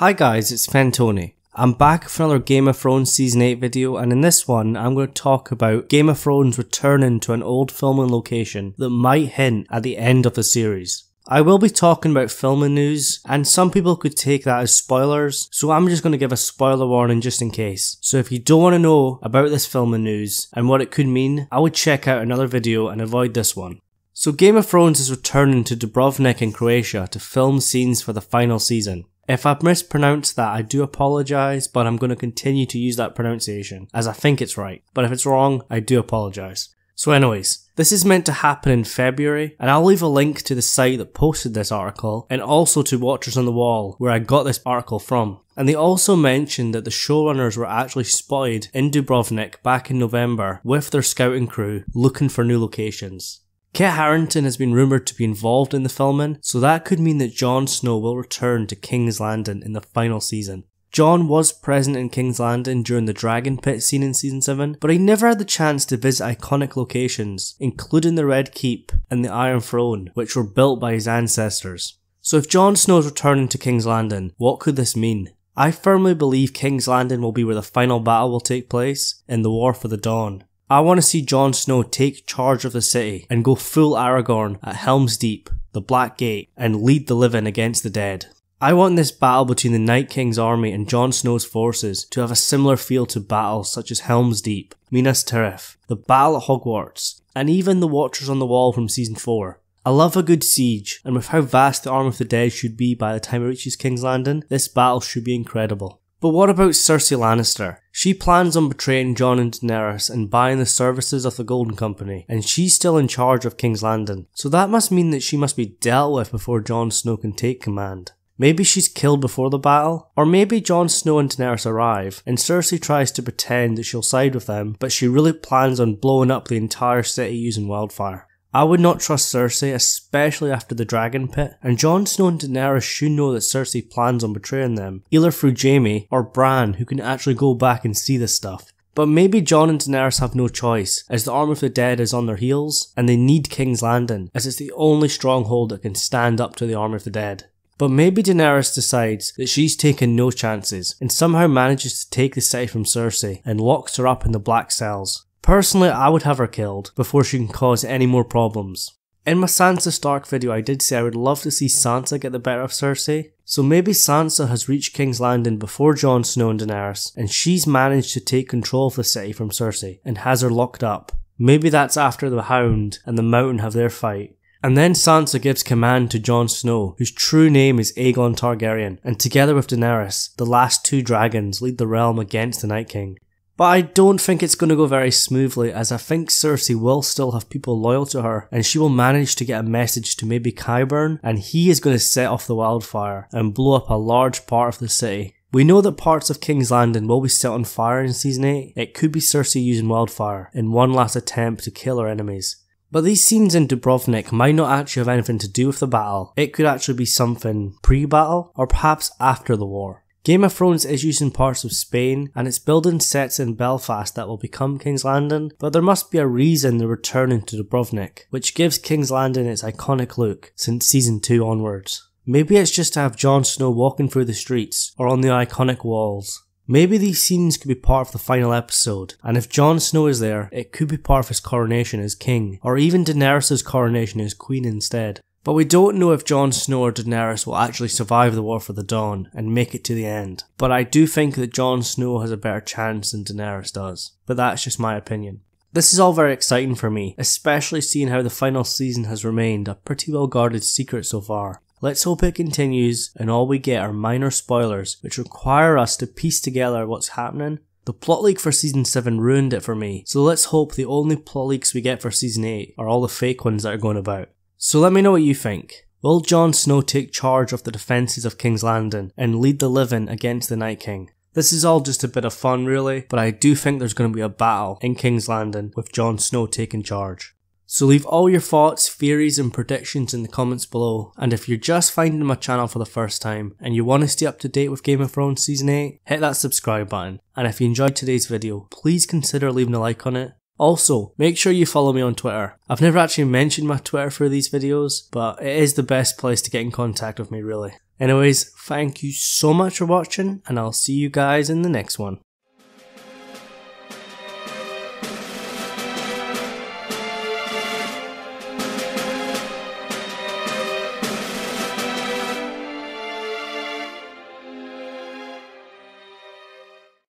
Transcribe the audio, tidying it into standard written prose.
Hi guys, it's Fentony. I'm back for another Game of Thrones Season 8 video, and in this one I'm going to talk about Game of Thrones returning to an old filming location that might hint at the end of the series. I will be talking about filming news, and some people could take that as spoilers, so I'm just going to give a spoiler warning just in case. So if you don't want to know about this filming news and what it could mean, I would check out another video and avoid this one. So Game of Thrones is returning to Dubrovnik in Croatia to film scenes for the final season. If I've mispronounced that, I do apologise, but I'm going to continue to use that pronunciation, as I think it's right. But if it's wrong, I do apologise. So anyways, this is meant to happen in February, and I'll leave a link to the site that posted this article, and also to Watchers on the Wall, where I got this article from. And they also mentioned that the showrunners were actually spotted in Dubrovnik back in November with their scouting crew, looking for new locations. Kit Harington has been rumoured to be involved in the filming, so that could mean that Jon Snow will return to King's Landing in the final season. Jon was present in King's Landing during the Dragon Pit scene in Season 7, but he never had the chance to visit iconic locations, including the Red Keep and the Iron Throne, which were built by his ancestors. So if Jon Snow is returning to King's Landing, what could this mean? I firmly believe King's Landing will be where the final battle will take place, in the War for the Dawn. I want to see Jon Snow take charge of the city and go full Aragorn at Helm's Deep, the Black Gate, and lead the living against the dead. I want this battle between the Night King's army and Jon Snow's forces to have a similar feel to battles such as Helm's Deep, Minas Tirith, the Battle at Hogwarts, and even the Watchers on the Wall from Season 4. I love a good siege, and with how vast the Army of the Dead should be by the time it reaches King's Landing, this battle should be incredible. But what about Cersei Lannister? She plans on betraying Jon and Daenerys and buying the services of the Golden Company, and she's still in charge of King's Landing. So that must mean that she must be dealt with before Jon Snow can take command. Maybe she's killed before the battle, or maybe Jon Snow and Daenerys arrive, and Cersei tries to pretend that she'll side with them, but she really plans on blowing up the entire city using wildfire. I would not trust Cersei, especially after the Dragon Pit, and Jon Snow and Daenerys should know that Cersei plans on betraying them, either through Jaime or Bran, who can actually go back and see this stuff. But maybe Jon and Daenerys have no choice, as the Army of the Dead is on their heels, and they need King's Landing, as it's the only stronghold that can stand up to the Army of the Dead. But maybe Daenerys decides that she's taken no chances, and somehow manages to take the city from Cersei, and locks her up in the Black Cells. Personally, I would have her killed before she can cause any more problems. In my Sansa Stark video I did say I would love to see Sansa get the better of Cersei, so maybe Sansa has reached King's Landing before Jon Snow and Daenerys, and she's managed to take control of the city from Cersei, and has her locked up. Maybe that's after the Hound and the Mountain have their fight. And then Sansa gives command to Jon Snow, whose true name is Aegon Targaryen, and together with Daenerys, the last two dragons lead the realm against the Night King. But I don't think it's going to go very smoothly, as I think Cersei will still have people loyal to her, and she will manage to get a message to maybe Qyburn, and he is going to set off the wildfire and blow up a large part of the city. We know that parts of King's Landing will be set on fire in Season 8. It could be Cersei using wildfire in one last attempt to kill her enemies. But these scenes in Dubrovnik might not actually have anything to do with the battle. It could actually be something pre-battle, or perhaps after the war. Game of Thrones is using parts of Spain, and it's building sets in Belfast that will become King's Landing, but there must be a reason they're returning to Dubrovnik, which gives King's Landing its iconic look since Season 2 onwards. Maybe it's just to have Jon Snow walking through the streets, or on the iconic walls. Maybe these scenes could be part of the final episode, and if Jon Snow is there, it could be part of his coronation as king, or even Daenerys' coronation as queen instead. But we don't know if Jon Snow or Daenerys will actually survive the War for the Dawn and make it to the end. But I do think that Jon Snow has a better chance than Daenerys does. But that's just my opinion. This is all very exciting for me, especially seeing how the final season has remained a pretty well guarded secret so far. Let's hope it continues and all we get are minor spoilers which require us to piece together what's happening. The plot leak for Season 7 ruined it for me, so let's hope the only plot leaks we get for Season 8 are all the fake ones that are going about. So let me know what you think. Will Jon Snow take charge of the defences of King's Landing and lead the living against the Night King? This is all just a bit of fun really, but I do think there's going to be a battle in King's Landing with Jon Snow taking charge. So leave all your thoughts, theories and predictions in the comments below, and if you're just finding my channel for the first time and you want to stay up to date with Game of Thrones Season 8, hit that subscribe button, and if you enjoyed today's video, please consider leaving a like on it. Also, make sure you follow me on Twitter. I've never actually mentioned my Twitter for these videos, but it is the best place to get in contact with me really. Anyways, thank you so much for watching, and I'll see you guys in the next one.